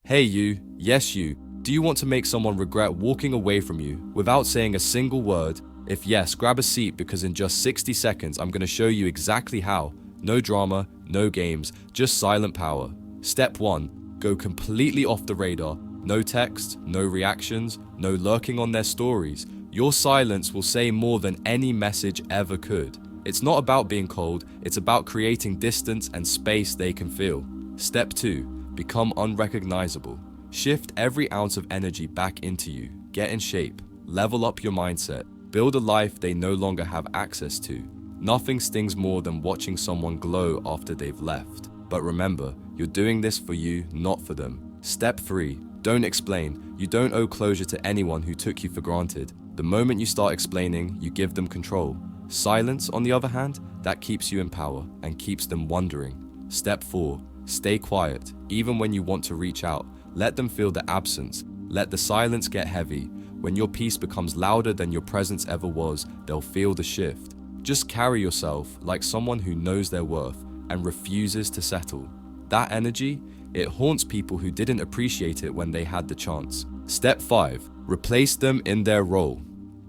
Hey you, yes you, do you want to make someone regret walking away from you without saying a single word? If yes, grab a seat because in just 60 seconds I'm going to show you exactly how. No drama, no games, just silent power. Step 1. Go completely off the radar. No text, no reactions, no lurking on their stories. Your silence will say more than any message ever could. It's not about being cold, it's about creating distance and space they can feel. Step 2. Become unrecognizable. Shift every ounce of energy back into you. Get in shape. Level up your mindset. Build a life they no longer have access to. Nothing stings more than watching someone glow after they've left. But remember, you're doing this for you, not for them. Step 3. Don't explain. You don't owe closure to anyone who took you for granted. The moment you start explaining, you give them control. Silence, on the other hand, that keeps you in power and keeps them wondering. Step 4. Stay quiet, even when you want to reach out. Let them feel the absence. Let the silence get heavy. When your peace becomes louder than your presence ever was, they'll feel the shift. Just carry yourself like someone who knows their worth and refuses to settle. That energy, it haunts people who didn't appreciate it when they had the chance. Step 5. Replace them in their role.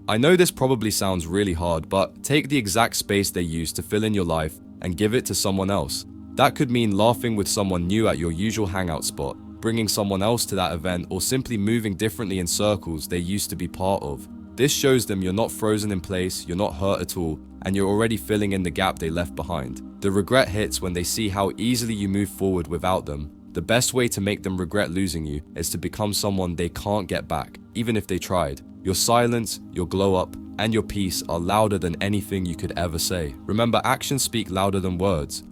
I know this probably sounds really hard, but take the exact space they used to fill in your life and give it to someone else. That could mean laughing with someone new at your usual hangout spot, bringing someone else to that event, or simply moving differently in circles they used to be part of. This shows them you're not frozen in place, you're not hurt at all, and you're already filling in the gap they left behind. The regret hits when they see how easily you move forward without them. The best way to make them regret losing you is to become someone they can't get back, even if they tried. Your silence, your glow up, and your peace are louder than anything you could ever say. Remember, actions speak louder than words.